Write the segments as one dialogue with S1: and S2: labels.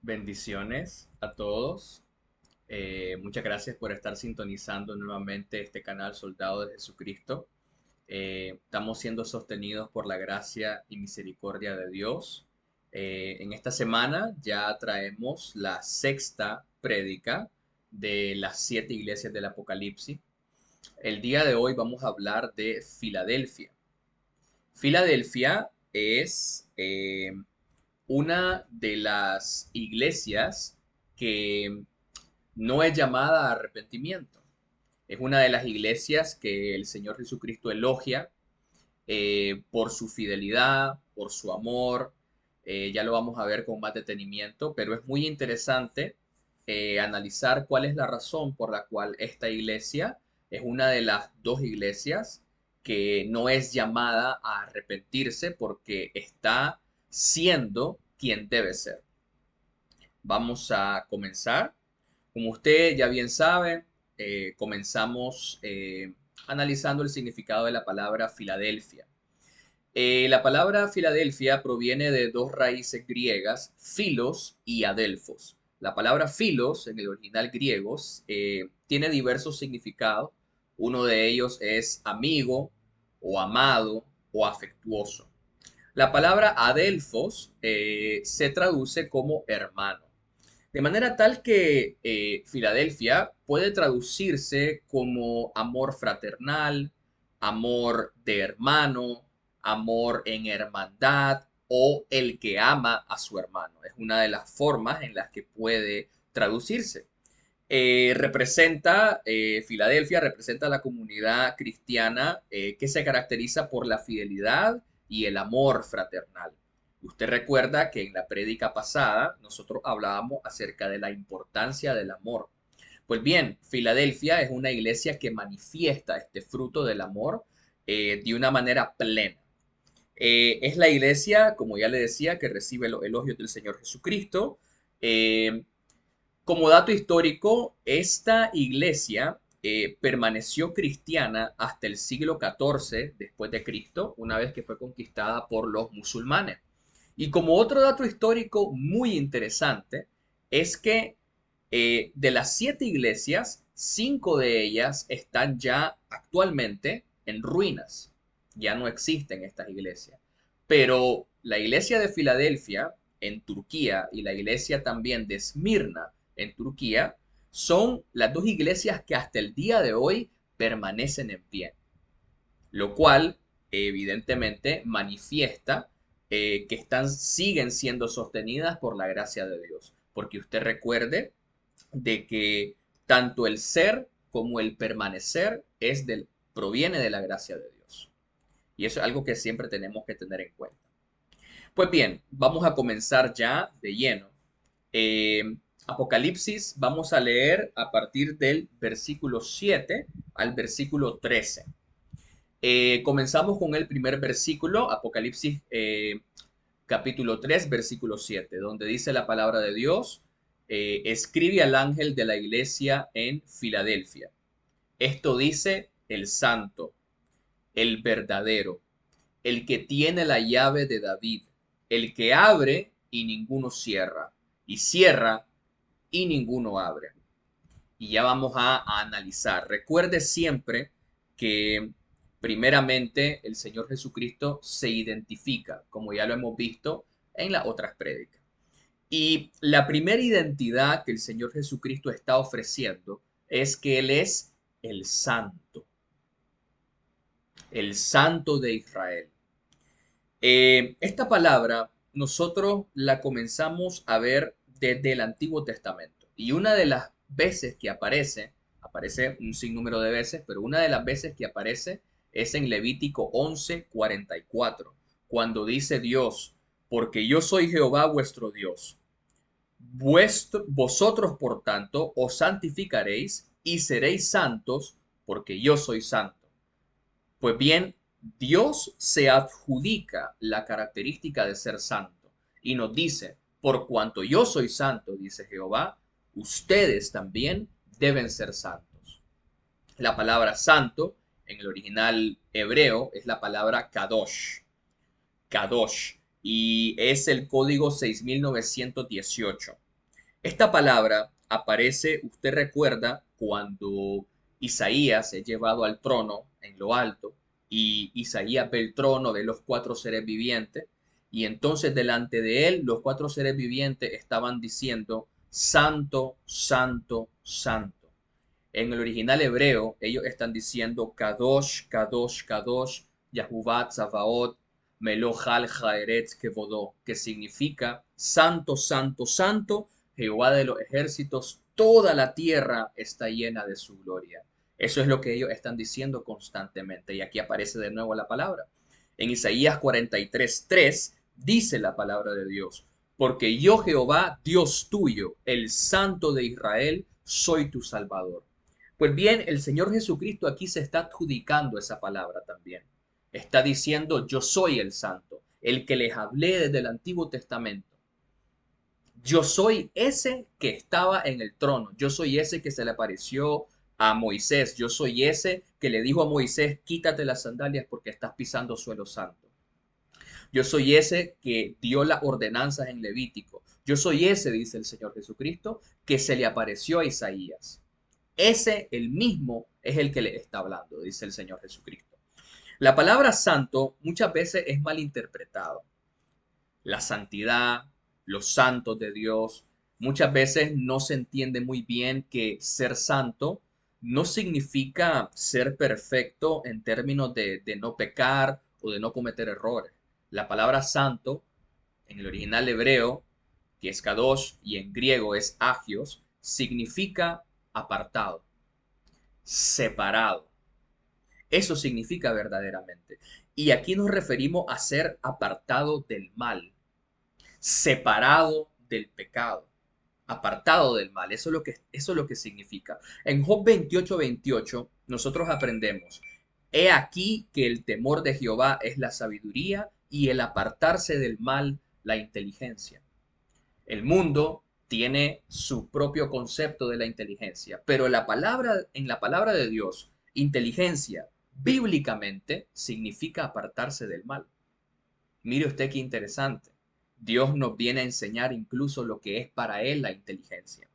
S1: Bendiciones a todos. Muchas gracias por estar sintonizando nuevamente este canal Soldado de Jesucristo. Estamos siendo sostenidos por la gracia y misericordia de Dios. En esta semana ya traemos la sexta prédica de las siete iglesias del Apocalipsis. El día de hoy vamos a hablar de Filadelfia. Filadelfia es una de las iglesias que no es llamada a arrepentimiento. Es una de las iglesias que el Señor Jesucristo elogia por su fidelidad, por su amor. Ya lo vamos a ver con más detenimiento, pero es muy interesante analizar cuál es la razón por la cual esta iglesia es una de las dos iglesias que no es llamada a arrepentirse porque está siendo quien debe ser. Vamos a comenzar. Como usted ya bien sabe, comenzamos analizando el significado de la palabra Filadelfia. La palabra Filadelfia proviene de dos raíces griegas, filos y adelfos. La palabra filos en el original griego tiene diversos significados. Uno de ellos es amigo o amado o afectuoso. La palabra adelfos se traduce como hermano. De manera tal que Filadelfia puede traducirse como amor fraternal, amor de hermano, amor en hermandad o el que ama a su hermano. Es una de las formas en las que puede traducirse. Filadelfia representa la comunidad cristiana que se caracteriza por la fidelidad y el amor fraternal. Usted recuerda que en la prédica pasada nosotros hablábamos acerca de la importancia del amor. Pues bien, Filadelfia es una iglesia que manifiesta este fruto del amor de una manera plena. Es la iglesia, como ya le decía, que recibe los elogios del Señor Jesucristo. Eh, Como dato histórico, esta iglesia permaneció cristiana hasta el siglo XIV después de Cristo, una vez que fue conquistada por los musulmanes. Y como otro dato histórico muy interesante, es que de las siete iglesias, cinco de ellas están ya actualmente en ruinas. Ya no existen estas iglesias. Pero la iglesia de Filadelfia en Turquía y la iglesia también de Esmirna en Turquía son las dos iglesias que hasta el día de hoy permanecen en pie, lo cual evidentemente manifiesta siguen siendo sostenidas por la gracia de Dios. Porque usted recuerde de que tanto el ser como el permanecer proviene de la gracia de Dios. Y eso es algo que siempre tenemos que tener en cuenta. Pues bien, vamos a comenzar ya de lleno. Eh, Apocalipsis, vamos a leer a partir del versículo 7 al versículo 13. Comenzamos con el primer versículo, Apocalipsis capítulo 3, versículo 7, donde dice la palabra de Dios, escribe al ángel de la iglesia en Filadelfia. Esto dice el santo, el verdadero, el que tiene la llave de David, el que abre y ninguno cierra, y cierra y ninguno abre. Y ya vamos a analizar. Recuerde siempre que primeramente el Señor Jesucristo se identifica, como ya lo hemos visto en las otras prédicas. Y la primera identidad que el Señor Jesucristo está ofreciendo es que Él es el Santo de Israel. Esta palabra nosotros la comenzamos a ver desde el Antiguo Testamento. Y una de las veces que aparece un sinnúmero de veces, pero una de las veces que aparece es en Levítico 11:44, cuando dice Dios, porque yo soy Jehová vuestro Dios. Vosotros, por tanto, os santificaréis y seréis santos, porque yo soy santo. Pues bien, Dios se adjudica la característica de ser santo y nos dice, por cuanto yo soy santo, dice Jehová, ustedes también deben ser santos. La palabra santo en el original hebreo es la palabra kadosh, kadosh, y es el código 6918. Esta palabra aparece, usted recuerda, cuando Isaías es llevado al trono en lo alto y Isaías ve el trono de los cuatro seres vivientes y entonces delante de él los cuatro seres vivientes estaban diciendo, Santo, Santo, Santo. En el original hebreo, ellos están diciendo Kadosh, Kadosh, Kadosh, Yahuwah Tzabaot, Melohal Jaeret Kevodó, que significa Santo, Santo, Santo, Jehová de los ejércitos, toda la tierra está llena de su gloria. Eso es lo que ellos están diciendo constantemente. Y aquí aparece de nuevo la palabra. En Isaías 43:3 dice la palabra de Dios, porque yo Jehová, Dios tuyo, el Santo de Israel, soy tu Salvador. Pues bien, el Señor Jesucristo aquí se está adjudicando esa palabra también. Está diciendo, yo soy el santo, el que les hablé desde el Antiguo Testamento. Yo soy ese que estaba en el trono. Yo soy ese que se le apareció a Moisés. Yo soy ese que le dijo a Moisés, quítate las sandalias porque estás pisando suelo santo. Yo soy ese que dio las ordenanzas en Levítico. Yo soy ese, dice el Señor Jesucristo, que se le apareció a Isaías. Ese, el mismo, es el que le está hablando, dice el Señor Jesucristo. La palabra santo muchas veces es malinterpretado. La santidad, los santos de Dios, muchas veces no se entiende muy bien que ser santo no significa ser perfecto en términos de no pecar o de no cometer errores. La palabra santo, en el original hebreo, que es kadosh, y en griego es agios, significa apartado, separado. Eso significa verdaderamente. Y aquí nos referimos a ser apartado del mal, separado del pecado, apartado del mal. Eso es lo que significa. En Job 28:28 nosotros aprendemos, he aquí que el temor de Jehová es la sabiduría y el apartarse del mal la inteligencia. El mundo tiene su propio concepto de la inteligencia, pero en la palabra de Dios, inteligencia bíblicamente significa apartarse del mal. Mire usted qué interesante. Dios nos viene a enseñar incluso lo que es para él la inteligencia.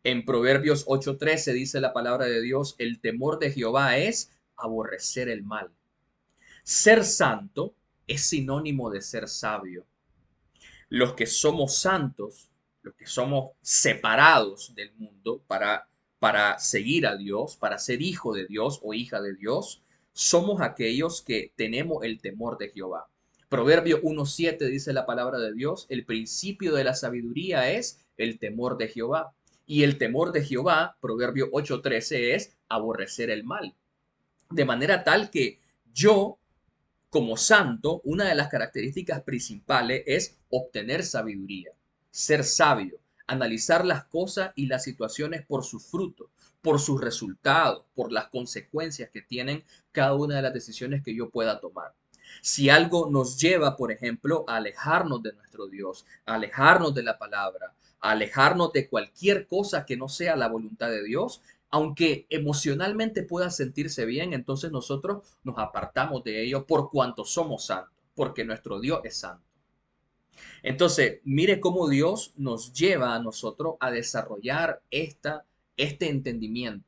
S1: En Proverbios 8:13 dice la palabra de Dios, el temor de Jehová es aborrecer el mal. Ser santo es sinónimo de ser sabio. Los que somos santos, los que somos separados del mundo para seguir a Dios, para ser hijo de Dios o hija de Dios, somos aquellos que tenemos el temor de Jehová. Proverbio 1:7 dice la palabra de Dios, el principio de la sabiduría es el temor de Jehová. Y el temor de Jehová, Proverbio 8:13, es aborrecer el mal. De manera tal que yo como santo, una de las características principales es obtener sabiduría, ser sabio, analizar las cosas y las situaciones por sus frutos, por sus resultados, por las consecuencias que tienen cada una de las decisiones que yo pueda tomar. Si algo nos lleva, por ejemplo, a alejarnos de nuestro Dios, a alejarnos de la palabra, a alejarnos de cualquier cosa que no sea la voluntad de Dios, aunque emocionalmente pueda sentirse bien, entonces nosotros nos apartamos de ello por cuanto somos santos, porque nuestro Dios es santo. Entonces, mire cómo Dios nos lleva a nosotros a desarrollar este entendimiento,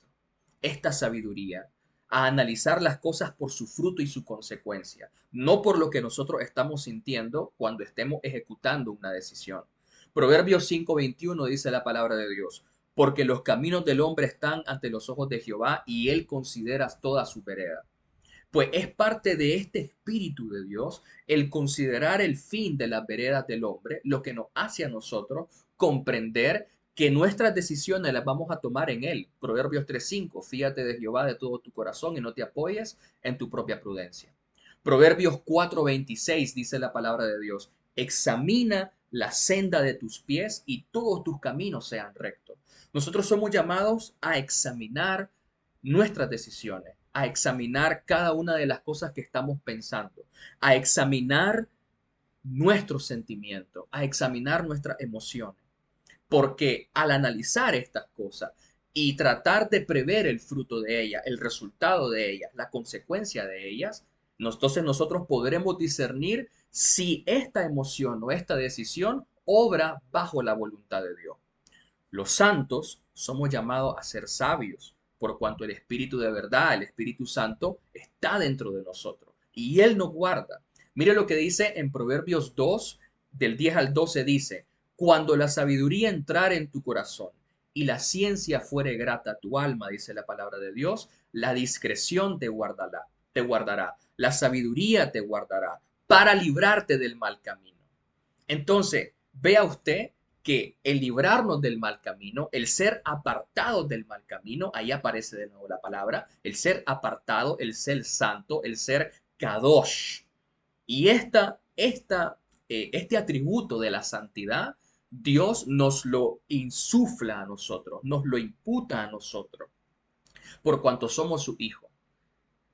S1: esta sabiduría, a analizar las cosas por su fruto y su consecuencia, no por lo que nosotros estamos sintiendo cuando estemos ejecutando una decisión. Proverbios 5:21 dice la palabra de Dios, porque los caminos del hombre están ante los ojos de Jehová y él considera toda su vereda. Pues es parte de este espíritu de Dios el considerar el fin de las veredas del hombre, lo que nos hace a nosotros comprender que nuestras decisiones las vamos a tomar en Él. Proverbios 3:5, fíjate de Jehová de todo tu corazón y no te apoyes en tu propia prudencia. Proverbios 4:26 dice la palabra de Dios, examina la senda de tus pies y todos tus caminos sean rectos. Nosotros somos llamados a examinar nuestras decisiones, a examinar cada una de las cosas que estamos pensando, a examinar nuestros sentimientos, a examinar nuestras emociones. Porque al analizar estas cosas y tratar de prever el fruto de ellas, el resultado de ellas, la consecuencia de ellas, entonces nosotros podremos discernir si esta emoción o esta decisión obra bajo la voluntad de Dios. Los santos somos llamados a ser sabios, por cuanto el Espíritu de verdad, el Espíritu Santo, está dentro de nosotros y Él nos guarda. Mire lo que dice en Proverbios 2, del 10 al 12, dice, cuando la sabiduría entrare en tu corazón y la ciencia fuere grata a tu alma, dice la palabra de Dios, la discreción te guardará, la sabiduría te guardará para librarte del mal camino. Entonces, vea usted que el librarnos del mal camino, el ser apartados del mal camino, ahí aparece de nuevo la palabra, el ser apartado, el ser santo, el ser kadosh. Y este atributo de la santidad, Dios nos lo insufla a nosotros, nos lo imputa a nosotros, por cuanto somos su hijo,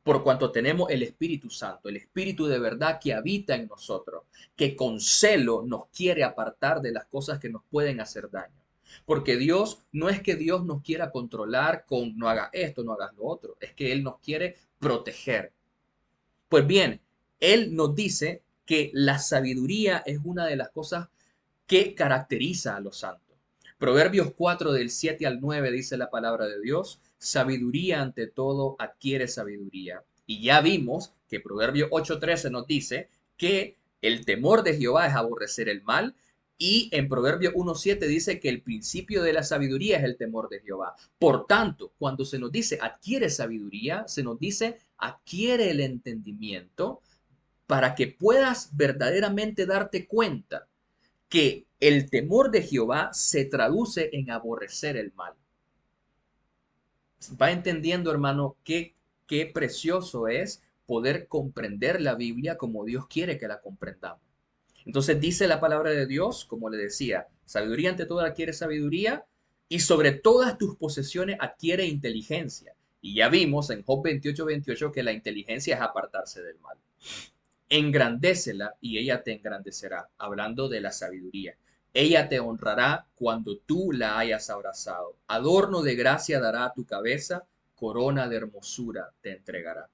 S1: por cuanto tenemos el Espíritu Santo, el Espíritu de verdad que habita en nosotros, que con celo nos quiere apartar de las cosas que nos pueden hacer daño. Porque Dios no es que Dios nos quiera controlar con no hagas esto, no hagas lo otro, es que Él nos quiere proteger. Pues bien, Él nos dice que la sabiduría es una de las cosas que caracteriza a los santos. Proverbios 4 del 7 al 9 dice la palabra de Dios, sabiduría ante todo adquiere sabiduría. Y ya vimos que Proverbios 8:13 nos dice que el temor de Jehová es aborrecer el mal. Y en Proverbios 1:7 dice que el principio de la sabiduría es el temor de Jehová. Por tanto, cuando se nos dice adquiere sabiduría, se nos dice adquiere el entendimiento para que puedas verdaderamente darte cuenta que el temor de Jehová se traduce en aborrecer el mal. Va entendiendo, hermano, qué precioso es poder comprender la Biblia como Dios quiere que la comprendamos. Entonces dice la palabra de Dios, como le decía, sabiduría ante todo adquiere sabiduría y sobre todas tus posesiones adquiere inteligencia. Y ya vimos en Job 28:28 que la inteligencia es apartarse del mal. Engrandécela y ella te engrandecerá, hablando de la sabiduría. Ella te honrará cuando tú la hayas abrazado. Adorno de gracia dará a tu cabeza, corona de hermosura te entregará.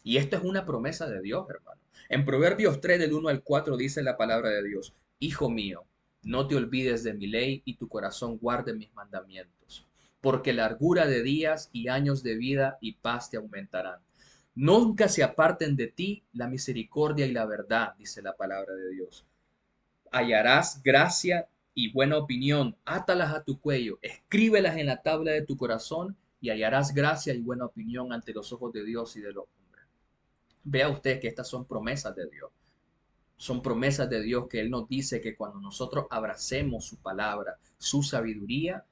S1: Y esto es una promesa de Dios, hermano. En Proverbios 3 del 1 al 4 dice la palabra de Dios, Hijo mío, no te olvides de mi ley y tu corazón guarde mis mandamientos, porque largura de días y años de vida y paz te aumentarán. Nunca se aparten de ti la misericordia y la verdad, dice la palabra de Dios. Hallarás gracia y buena opinión, átalas a tu cuello, escríbelas en la tabla de tu corazón y hallarás gracia y buena opinión ante los ojos de Dios y de los hombres. Vea usted que estas son promesas de Dios. Son promesas de Dios que Él nos dice que cuando nosotros abracemos su palabra, su sabiduría,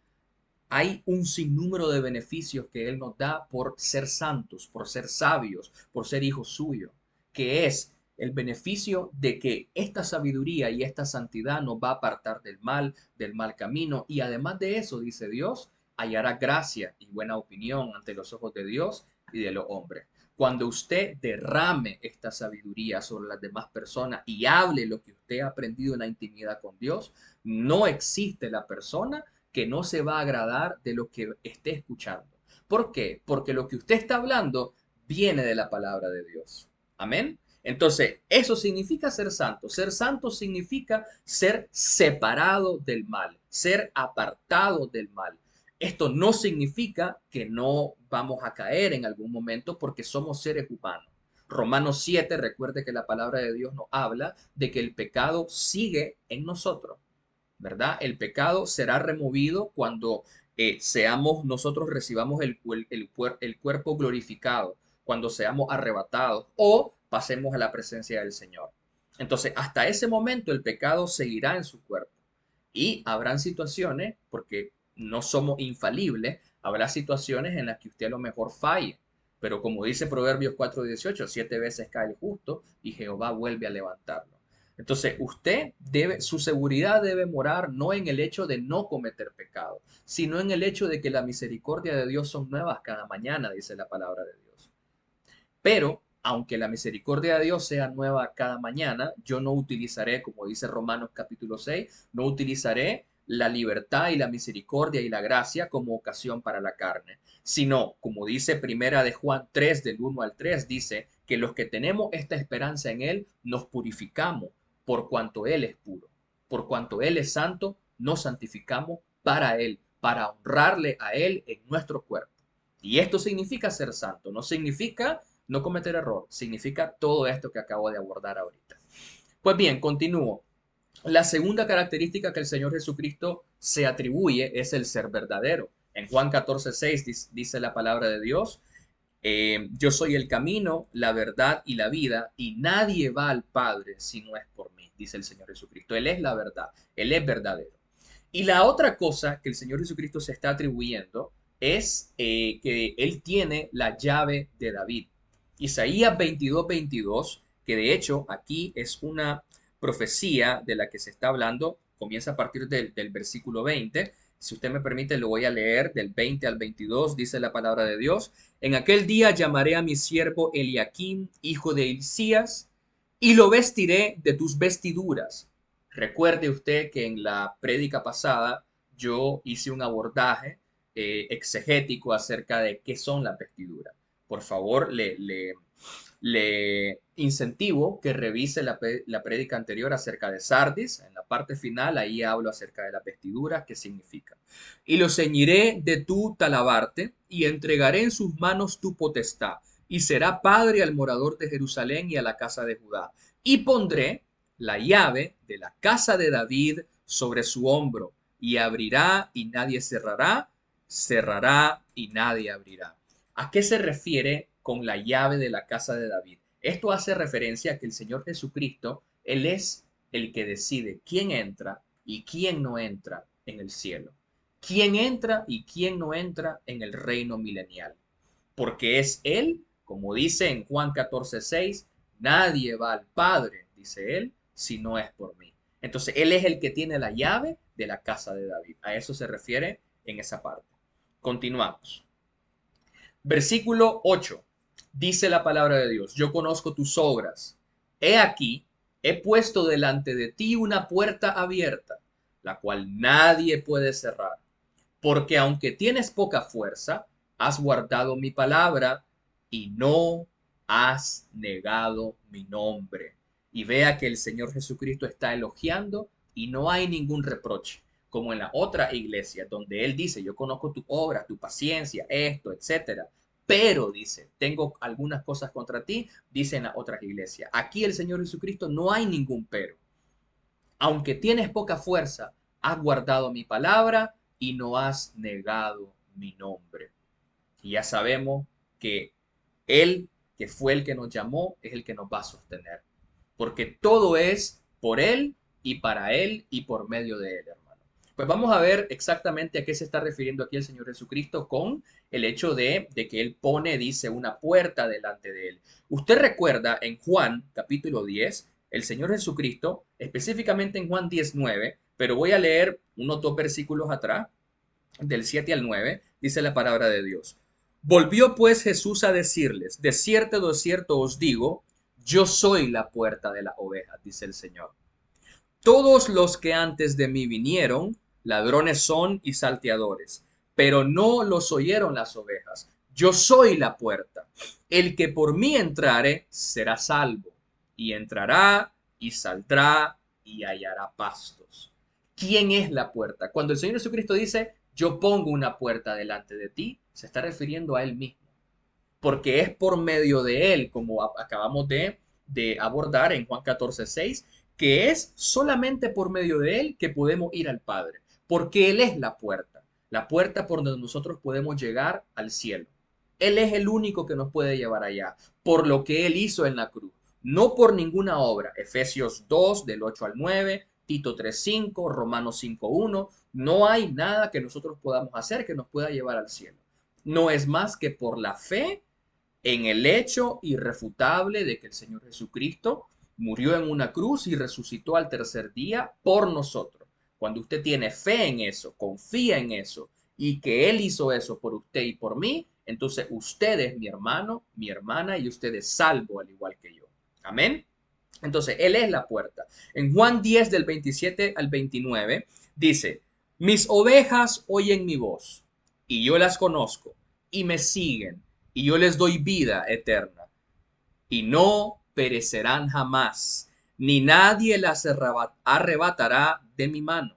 S1: hay un sinnúmero de beneficios que Él nos da por ser santos, por ser sabios, por ser hijos suyos, que es el beneficio de que esta sabiduría y esta santidad nos va a apartar del mal camino, y además de eso, dice Dios, hallará gracia y buena opinión ante los ojos de Dios y de los hombres. Cuando usted derrame esta sabiduría sobre las demás personas y hable lo que usted ha aprendido en la intimidad con Dios, no existe la persona que no se va a agradar de lo que esté escuchando. ¿Por qué? Porque lo que usted está hablando viene de la palabra de Dios. Amén. Entonces, eso significa ser santo. Ser santo significa ser separado del mal, ser apartado del mal. Esto no significa que no vamos a caer en algún momento porque somos seres humanos. Romanos 7, recuerde que la palabra de Dios nos habla de que el pecado sigue en nosotros. ¿Verdad? El pecado será removido cuando seamos nosotros recibamos el cuerpo glorificado, cuando seamos arrebatados o pasemos a la presencia del Señor. Entonces, hasta ese momento el pecado seguirá en su cuerpo y habrán situaciones, porque no somos infalibles, habrá situaciones en las que usted a lo mejor falle. Pero como dice Proverbios 4:18, 7 veces cae el justo y Jehová vuelve a levantarlo. Entonces, su seguridad debe morar no en el hecho de no cometer pecado, sino en el hecho de que la misericordia de Dios son nuevas cada mañana, dice la palabra de Dios. Pero, aunque la misericordia de Dios sea nueva cada mañana, yo no utilizaré, como dice Romanos capítulo 6, no utilizaré la libertad y la misericordia y la gracia como ocasión para la carne, sino, como dice Primera de Juan 3, del 1 al 3, dice que los que tenemos esta esperanza en Él nos purificamos por cuanto Él es puro, por cuanto Él es santo, nos santificamos para Él, para honrarle a Él en nuestro cuerpo. Y esto significa ser santo, no significa no cometer error, significa todo esto que acabo de abordar ahorita. Pues bien, continúo. La segunda característica que el Señor Jesucristo se atribuye es el ser verdadero. En Juan 14:6 dice la palabra de Dios, yo soy el camino, la verdad y la vida, y nadie va al Padre si no es por mí, dice el Señor Jesucristo. Él es la verdad, Él es verdadero. Y la otra cosa que el Señor Jesucristo se está atribuyendo es que Él tiene la llave de David. Isaías 22:22, que de hecho aquí es una profecía de la que se está hablando, comienza a partir del versículo 20. Si usted me permite, lo voy a leer del 20 al 22, dice la palabra de Dios. En aquel día llamaré a mi siervo Eliaquim, hijo de Hilcías, y lo vestiré de tus vestiduras. Recuerde usted que en la prédica pasada yo hice un abordaje exegético acerca de qué son las vestiduras. Por favor, le incentivo que revise la prédica anterior acerca de Sardis. En la parte final, ahí hablo acerca de las vestiduras, qué significa. Y lo ceñiré de tu talabarte y entregaré en sus manos tu potestad. Y será padre al morador de Jerusalén y a la casa de Judá. Y pondré la llave de la casa de David sobre su hombro. Y abrirá y nadie cerrará, cerrará y nadie abrirá. ¿A qué se refiere con la llave de la casa de David? Esto hace referencia a que el Señor Jesucristo, Él es el que decide quién entra y quién no entra en el cielo. Quién entra y quién no entra en el reino milenial. Porque es Él, como dice en Juan 14:6, nadie va al Padre, dice Él, si no es por mí. Entonces, Él es el que tiene la llave de la casa de David. A eso se refiere en esa parte. Continuamos. Versículo 8. Dice la palabra de Dios, yo conozco tus obras. He aquí, he puesto delante de ti una puerta abierta, la cual nadie puede cerrar. Porque aunque tienes poca fuerza, has guardado mi palabra y no has negado mi nombre. Y vea que el Señor Jesucristo está elogiando y no hay ningún reproche, como en la otra iglesia, donde Él dice, yo conozco tu obra, tu paciencia, esto, etcétera. Pero dice, tengo algunas cosas contra ti, dice en la otra iglesia. Aquí el Señor Jesucristo no hay ningún pero. Aunque tienes poca fuerza, has guardado mi palabra y no has negado mi nombre. Y ya sabemos que Él, que fue el que nos llamó, es el que nos va a sostener. Porque todo es por Él y para Él y por medio de Él, hermano. Pues vamos a ver exactamente a qué se está refiriendo aquí el Señor Jesucristo con el hecho de que Él pone, dice, una puerta delante de Él. Usted recuerda en Juan capítulo 10, el Señor Jesucristo, específicamente en Juan 19, pero voy a leer unos dos versículos atrás, del 7 al 9, dice la palabra de Dios. Volvió pues Jesús a decirles, de cierto os digo, yo soy la puerta de las ovejas, dice el Señor. Todos los que antes de mí vinieron, ladrones son y salteadores, pero no los oyeron las ovejas. Yo soy la puerta. El que por mí entrare será salvo, y entrará y saldrá y hallará pastos. ¿Quién es la puerta? Cuando el Señor Jesucristo dice, yo pongo una puerta delante de ti, se está refiriendo a Él mismo, porque es por medio de Él, como acabamos de abordar en Juan 14:6, que es solamente por medio de Él que podemos ir al Padre, porque Él es la puerta por donde nosotros podemos llegar al cielo. Él es el único que nos puede llevar allá, por lo que Él hizo en la cruz, no por ninguna obra. Efesios 2, del 8 al 9, Tito 3:5, Romanos 5:1, no hay nada que nosotros podamos hacer que nos pueda llevar al cielo. No es más que por la fe en el hecho irrefutable de que el Señor Jesucristo murió en una cruz y resucitó al tercer día por nosotros. Cuando usted tiene fe en eso, confía en eso y que Él hizo eso por usted y por mí, entonces usted es mi hermano, mi hermana y usted es salvo al igual que yo. Amén. Entonces, Él es la puerta. En Juan 10 del 27 al 29 dice, mis ovejas oyen mi voz y yo las conozco y me siguen y yo les doy vida eterna y no perecerán jamás, ni nadie las arrebatará de mi mano.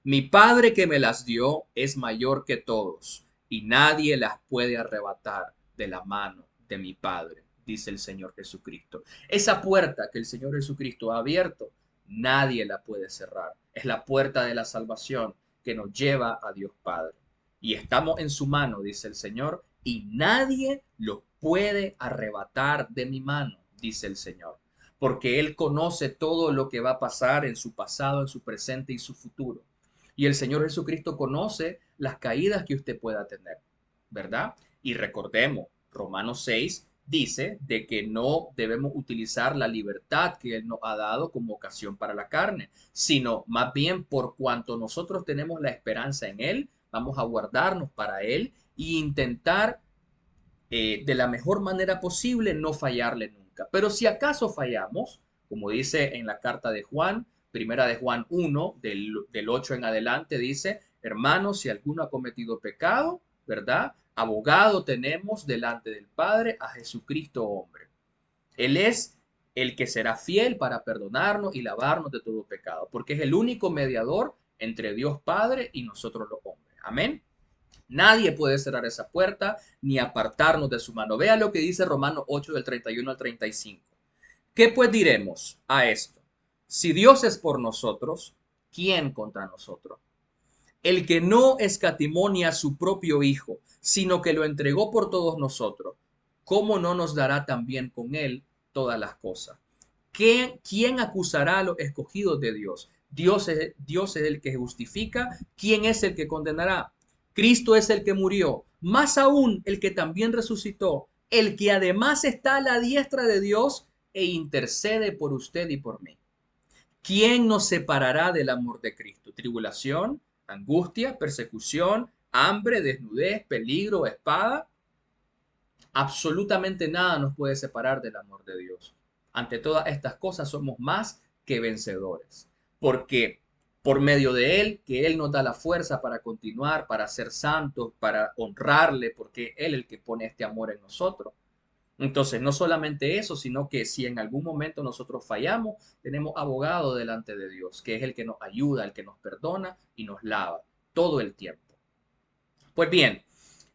S1: Mi Padre que me las dio es mayor que todos, y nadie las puede arrebatar de la mano de mi Padre, dice el Señor Jesucristo. Esa puerta que el Señor Jesucristo ha abierto, nadie la puede cerrar. Es la puerta de la salvación que nos lleva a Dios Padre. Y estamos en su mano, dice el Señor, y nadie los puede arrebatar de mi mano, dice el Señor, porque Él conoce todo lo que va a pasar en su pasado, en su presente y su futuro. Y el Señor Jesucristo conoce las caídas que usted pueda tener, ¿verdad? Y recordemos, Romanos 6 dice de que no debemos utilizar la libertad que Él nos ha dado como ocasión para la carne, sino más bien por cuanto nosotros tenemos la esperanza en Él, vamos a guardarnos para Él e intentar de la mejor manera posible no fallarle nunca. Pero si acaso fallamos, como dice en la carta de Juan, primera de Juan 1, del 8 en adelante, dice, hermanos, si alguno ha cometido pecado, ¿verdad? Abogado tenemos delante del Padre a Jesucristo hombre. Él es el que será fiel para perdonarnos y lavarnos de todo pecado, porque es el único mediador entre Dios Padre y nosotros los hombres. Amén. Nadie puede cerrar esa puerta ni apartarnos de su mano. Vea lo que dice Romanos 8 del 31 al 35. ¿Qué pues diremos a esto? Si Dios es por nosotros, ¿quién contra nosotros? El que no escatimó ni a su propio Hijo, sino que lo entregó por todos nosotros, ¿cómo no nos dará también con él todas las cosas? ¿Quién acusará a los escogidos de Dios? Dios es el que justifica. ¿Quién es el que condenará? Cristo es el que murió, más aún el que también resucitó, el que además está a la diestra de Dios e intercede por usted y por mí. ¿Quién nos separará del amor de Cristo? ¿Tribulación, angustia, persecución, hambre, desnudez, peligro, espada? Absolutamente nada nos puede separar del amor de Dios. Ante todas estas cosas somos más que vencedores, porque por medio de Él, que Él nos da la fuerza para continuar, para ser santos, para honrarle, porque Él es el que pone este amor en nosotros. Entonces, no solamente eso, sino que si en algún momento nosotros fallamos, tenemos abogado delante de Dios, que es el que nos ayuda, el que nos perdona y nos lava todo el tiempo. Pues bien,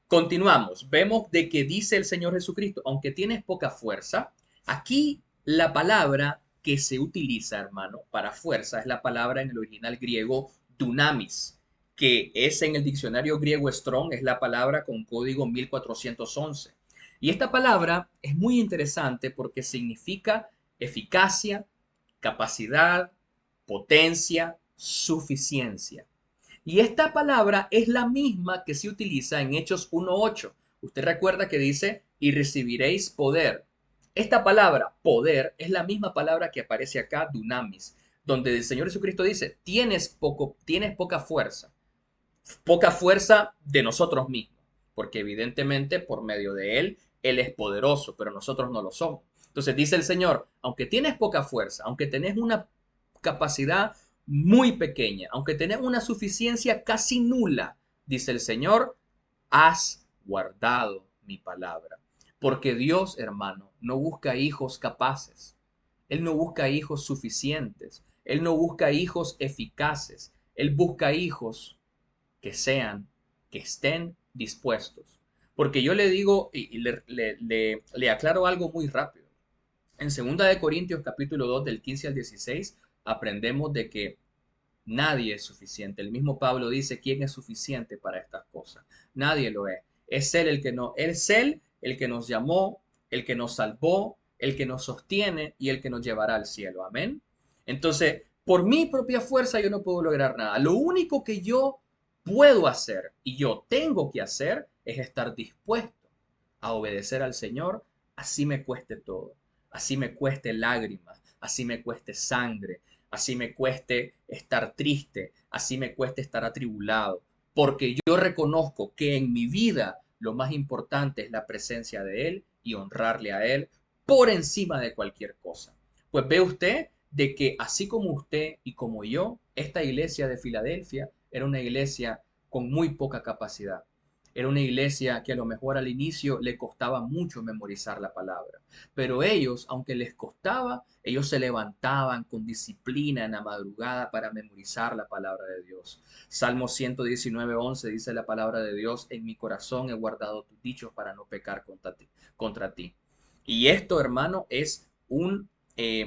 S1: continuamos. Vemos de que dice el Señor Jesucristo, aunque tienes poca fuerza, aquí la palabra que se utiliza, hermano, para fuerza es la palabra en el original griego dunamis, que es en el diccionario griego Strong, es la palabra con código 1411. Y esta palabra es muy interesante porque significa eficacia, capacidad, potencia, suficiencia. Y esta palabra es la misma que se utiliza en Hechos 1:8. Usted recuerda que dice, y recibiréis poder. Esta palabra, poder, es la misma palabra que aparece acá, dunamis, donde el Señor Jesucristo dice, tienes poca fuerza de nosotros mismos, porque evidentemente por medio de Él es poderoso, pero nosotros no lo somos. Entonces dice el Señor, aunque tienes poca fuerza, aunque tenés una capacidad muy pequeña, aunque tenés una suficiencia casi nula, dice el Señor, has guardado mi palabra. Porque Dios, hermano, no busca hijos capaces. Él no busca hijos suficientes. Él no busca hijos eficaces. Él busca hijos que sean, que estén dispuestos. Porque yo le digo y le aclaro algo muy rápido. En 2 Corintios capítulo 2 del 15 al 16 aprendemos de que nadie es suficiente. El mismo Pablo dice, ¿quién es suficiente para estas cosas? Nadie lo es. Es Él el que no, es Él el que nos llamó, el que nos salvó, el que nos sostiene y el que nos llevará al cielo. Amén. Entonces, por mi propia fuerza yo no puedo lograr nada. Lo único que yo puedo hacer y yo tengo que hacer es estar dispuesto a obedecer al Señor, así me cueste todo, así me cueste lágrimas, así me cueste sangre, así me cueste estar triste, así me cueste estar atribulado, porque yo reconozco que en mi vida lo más importante es la presencia de Él y honrarle a Él por encima de cualquier cosa. Pues ve usted de que así como usted y como yo, esta iglesia de Filadelfia era una iglesia con muy poca capacidad. Era una iglesia que a lo mejor al inicio le costaba mucho memorizar la palabra, pero ellos, aunque les costaba, ellos se levantaban con disciplina en la madrugada para memorizar la palabra de Dios. Salmo 119:11 dice la palabra de Dios: en mi corazón he guardado tus dichos para no pecar contra ti. Y esto, hermano, eh,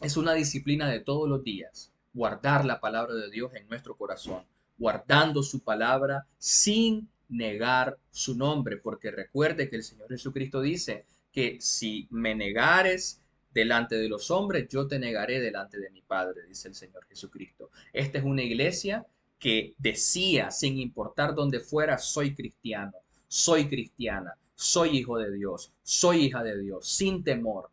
S1: es una disciplina de todos los días, guardar la palabra de Dios en nuestro corazón, guardando su palabra sin negar su nombre, porque recuerde que el Señor Jesucristo dice que si me negares delante de los hombres, yo te negaré delante de mi Padre, dice el Señor Jesucristo. Esta es una iglesia que decía, sin importar dónde fuera, soy cristiano, soy cristiana, soy hijo de Dios, soy hija de Dios, sin temor.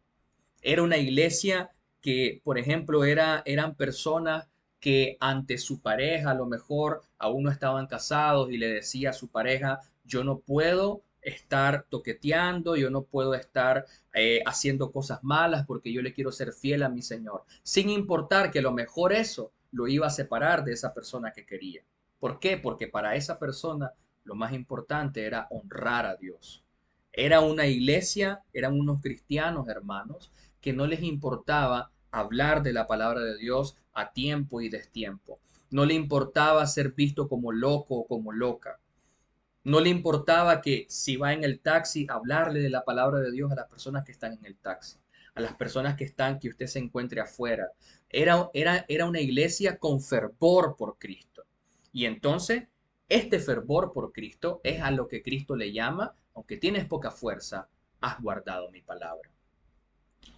S1: Era una iglesia que, por ejemplo, eran personas que ante su pareja, a lo mejor aún no estaban casados y le decía a su pareja: yo no puedo estar toqueteando, yo no puedo estar haciendo cosas malas porque yo le quiero ser fiel a mi Señor, sin importar que a lo mejor eso lo iba a separar de esa persona que quería. ¿Por qué? Porque para esa persona lo más importante era honrar a Dios. Era una iglesia, eran unos cristianos, hermanos, que no les importaba hablar de la palabra de Dios a tiempo y destiempo. No le importaba ser visto como loco o como loca. No le importaba que si va en el taxi, hablarle de la palabra de Dios a las personas que están en el taxi, a las personas que usted se encuentre afuera. Era una iglesia con fervor por Cristo. Y entonces, este fervor por Cristo es a lo que Cristo le llama: aunque tienes poca fuerza, has guardado mi palabra.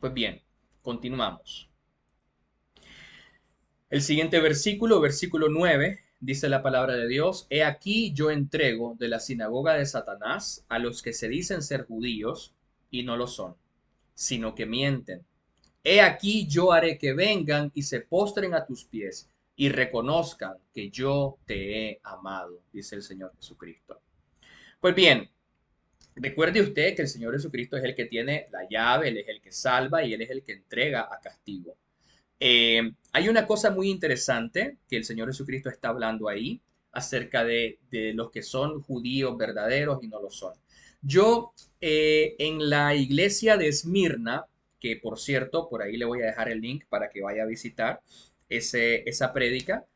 S1: Pues bien, continuamos. El siguiente versículo, versículo 9, dice la palabra de Dios: He aquí yo entrego de la sinagoga de Satanás a los que se dicen ser judíos y no lo son, sino que mienten. He aquí yo haré que vengan y se postren a tus pies y reconozcan que yo te he amado, dice el Señor Jesucristo. Pues bien, recuerde usted que el Señor Jesucristo es el que tiene la llave, Él es el que salva y Él es el que entrega a castigo. Hay una cosa muy interesante que el Señor Jesucristo está hablando ahí acerca de los que son judíos verdaderos y no lo son. Yo en la iglesia de Esmirna, que por cierto, por ahí le voy a dejar el link para que vaya a visitar esa prédica,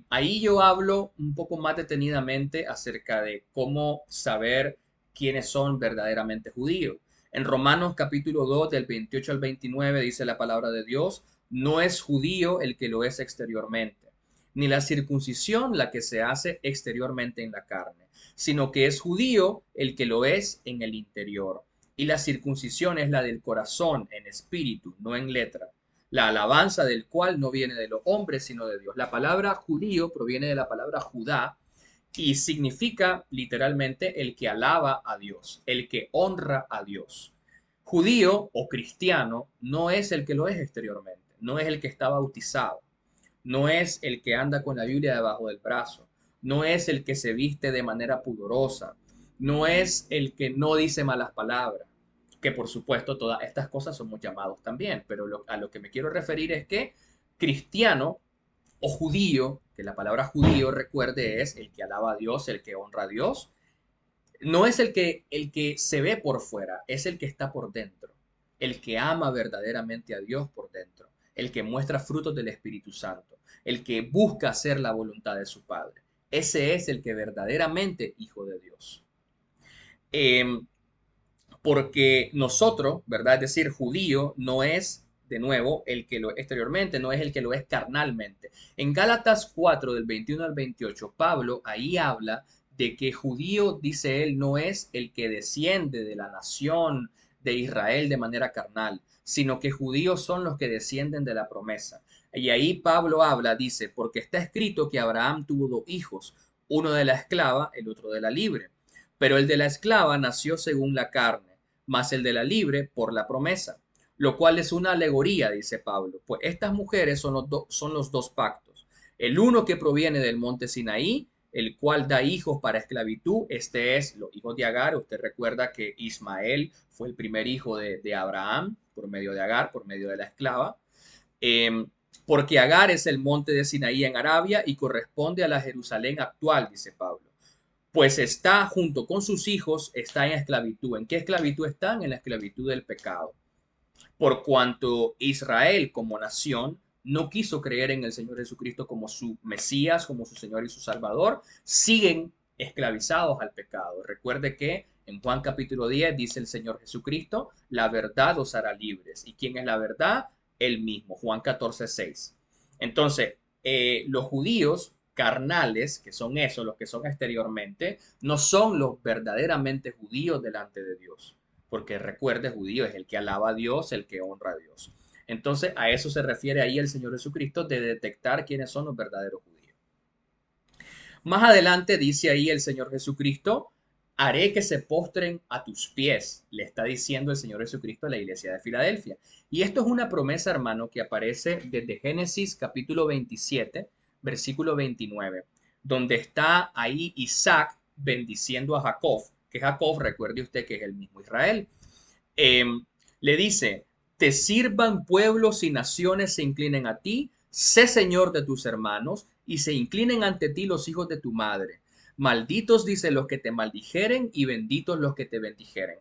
S1: ahí yo hablo un poco más detenidamente acerca de cómo saber quiénes son verdaderamente judíos. En Romanos capítulo 2, del 28 al 29, dice la palabra de Dios: no es judío el que lo es exteriormente, ni la circuncisión la que se hace exteriormente en la carne, sino que es judío el que lo es en el interior. Y la circuncisión es la del corazón, en espíritu, no en letra, la alabanza del cual no viene de los hombres, sino de Dios. La palabra judío proviene de la palabra Judá y significa literalmente el que alaba a Dios, el que honra a Dios. Judío o cristiano no es el que lo es exteriormente, no es el que está bautizado, no es el que anda con la Biblia debajo del brazo, no es el que se viste de manera pudorosa, no es el que no dice malas palabras, que por supuesto todas estas cosas somos llamados también, pero a lo que me quiero referir es que cristiano o judío, que la palabra judío, recuerde, es el que alaba a Dios, el que honra a Dios, no es el que se ve por fuera, es el que está por dentro, el que ama verdaderamente a Dios por dentro, el que muestra frutos del Espíritu Santo, el que busca hacer la voluntad de su Padre. Ese es el que verdaderamente hijo de Dios. Eh, Porque nosotros, ¿verdad? Es decir, judío no es, de nuevo, el que lo es exteriormente, no es el que lo es carnalmente. En Gálatas 4, del 21 al 28, Pablo ahí habla de que judío, dice él, no es el que desciende de la nación de Israel de manera carnal, sino que judíos son los que descienden de la promesa. Y ahí Pablo habla, dice: porque está escrito que Abraham tuvo dos hijos, uno de la esclava, el otro de la libre. Pero el de la esclava nació según la carne, mas el de la libre por la promesa, lo cual es una alegoría, dice Pablo, pues estas mujeres son los dos pactos. El uno que proviene del monte Sinaí, el cual da hijos para esclavitud, este es los hijos de Agar. Usted recuerda que Ismael fue el primer hijo de Abraham por medio de Agar, por medio de la esclava. Eh, Porque Agar es el monte de Sinaí en Arabia y corresponde a la Jerusalén actual, dice Pablo. pues está junto con sus hijos, está en esclavitud. ¿En qué esclavitud están? En la esclavitud del pecado. Por cuanto Israel como nación no quiso creer en el Señor Jesucristo como su Mesías, como su Señor y su Salvador, siguen esclavizados al pecado. Recuerde que en Juan capítulo 10 dice el Señor Jesucristo, la verdad os hará libres. ¿Y quién es la verdad? Él mismo, Juan 14:6. Entonces, los judíos carnales, que son esos, los que son exteriormente, no son los verdaderamente judíos delante de Dios. Porque recuerde, judío es el que alaba a Dios, el que honra a Dios. Entonces, a eso se refiere ahí el Señor Jesucristo, de detectar quiénes son los verdaderos judíos. Más adelante dice ahí el Señor Jesucristo, haré que se postren a tus pies, le está diciendo el Señor Jesucristo a la iglesia de Filadelfia. Y esto es una promesa, hermano, que aparece desde Génesis capítulo 27, versículo 29, donde está ahí Isaac bendiciendo a Jacob, que Jacob, recuerde usted que es el mismo Israel. Eh, Le dice, te sirvan pueblos y naciones se inclinen a ti, sé señor de tus hermanos y se inclinen ante ti los hijos de tu madre. Malditos, dice, los que te maldijeren y benditos los que te bendijeren.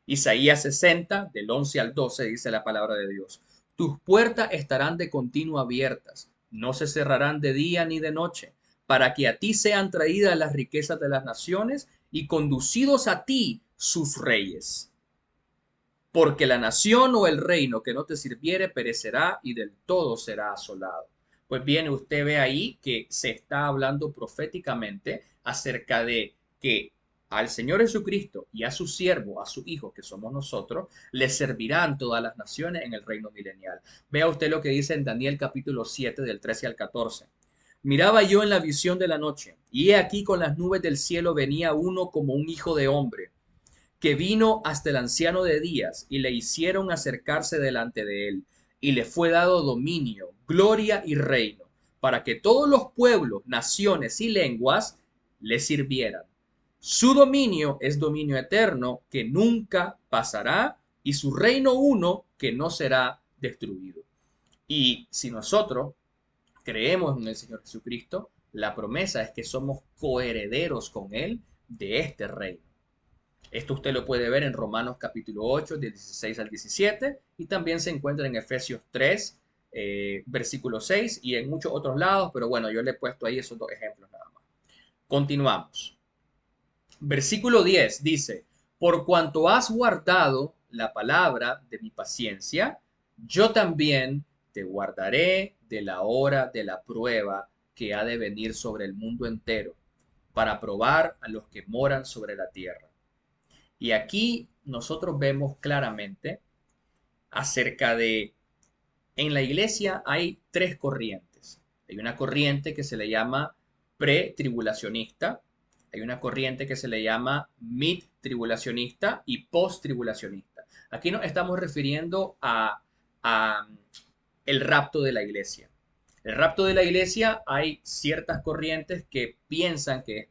S1: Isaías 60, del 11 al 12, dice la palabra de Dios. Tus puertas estarán de continuo abiertas, no se cerrarán de día ni de noche, para que a ti sean traídas las riquezas de las naciones y conducidos a ti sus reyes. Porque la nación o el reino que no te sirviere perecerá y del todo será asolado. Pues bien, usted ve ahí que se está hablando proféticamente acerca de que al Señor Jesucristo y a su siervo, a su hijo, que somos nosotros, le servirán todas las naciones en el reino milenial. Vea usted lo que dice en Daniel capítulo 7 del 13 al 14. Miraba yo en la visión de la noche, y he aquí con las nubes del cielo venía uno como un hijo de hombre que vino hasta el anciano de días y le hicieron acercarse delante de él, y le fue dado dominio, gloria y reino, para que todos los pueblos, naciones y lenguas le sirvieran. Su dominio es dominio eterno que nunca pasará y su reino uno que no será destruido. Y si nosotros creemos en el Señor Jesucristo, la promesa es que somos coherederos con Él de este reino. Esto usted lo puede ver en Romanos capítulo 8, del 16 al 17, y también se encuentra en Efesios 3, versículo 6, y en muchos otros lados, pero bueno, yo le he puesto ahí esos dos ejemplos nada más. Continuamos. Versículo 10 dice, por cuanto has guardado la palabra de mi paciencia, yo también te guardaré de la hora de la prueba que ha de venir sobre el mundo entero, para probar a los que moran sobre la tierra. Y aquí nosotros vemos claramente acerca de, en la iglesia hay tres corrientes. Hay una corriente que se le llama pretribulacionista, hay una corriente que se le llama mid-tribulacionista y post-tribulacionista. Aquí nos estamos refiriendo a el rapto de la iglesia. El rapto de la iglesia, hay ciertas corrientes que piensan que es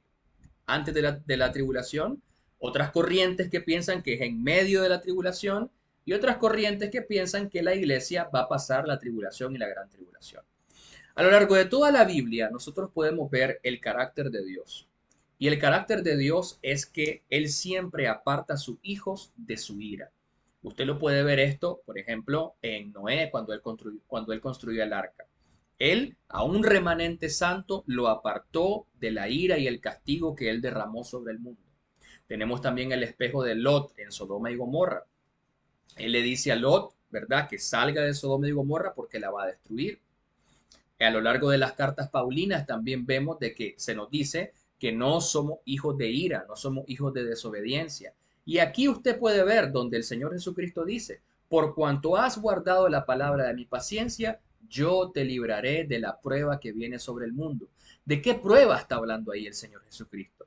S1: antes de la tribulación, otras corrientes que piensan que es en medio de la tribulación y otras corrientes que piensan que la iglesia va a pasar la tribulación y la gran tribulación. A lo largo de toda la Biblia, nosotros podemos ver el carácter de Dios. Y el carácter de Dios es que Él siempre aparta a sus hijos de su ira. Usted lo puede ver esto, por ejemplo, en Noé cuando él construyó el arca. Él, a un remanente santo, lo apartó de la ira y el castigo que él derramó sobre el mundo. Tenemos también el espejo de Lot en Sodoma y Gomorra. Él le dice a Lot, ¿verdad?, que salga de Sodoma y Gomorra porque la va a destruir. A lo largo de las cartas paulinas también vemos de que se nos dice que no somos hijos de ira, no somos hijos de desobediencia. Y aquí usted puede ver donde el Señor Jesucristo dice, por cuanto has guardado la palabra de mi paciencia, yo te libraré de la prueba que viene sobre el mundo. ¿De qué prueba está hablando ahí el Señor Jesucristo?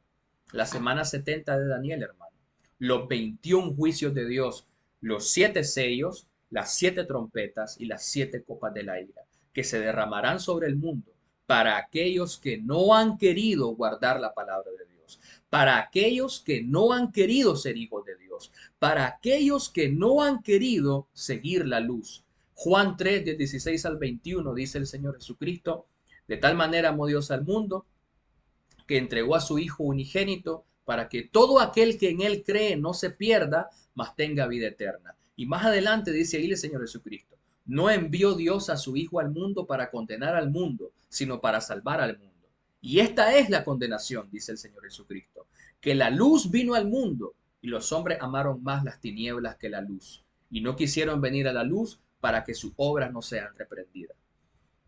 S1: La semana 70 de Daniel, hermano. Los 21 juicios de Dios, los 7 sellos, las 7 trompetas y las 7 copas de la ira que se derramarán sobre el mundo para aquellos que no han querido guardar la palabra de Dios, para aquellos que no han querido ser hijos de Dios, para aquellos que no han querido seguir la luz. Juan 3, del 16 al 21, dice el Señor Jesucristo, de tal manera amó Dios al mundo que entregó a su Hijo unigénito para que todo aquel que en Él cree no se pierda, mas tenga vida eterna. Y más adelante dice ahí el Señor Jesucristo, no envió Dios a su Hijo al mundo para condenar al mundo, sino para salvar al mundo. Y esta es la condenación, dice el Señor Jesucristo, que la luz vino al mundo y los hombres amaron más las tinieblas que la luz, y no quisieron venir a la luz para que sus obras no sean reprendidas.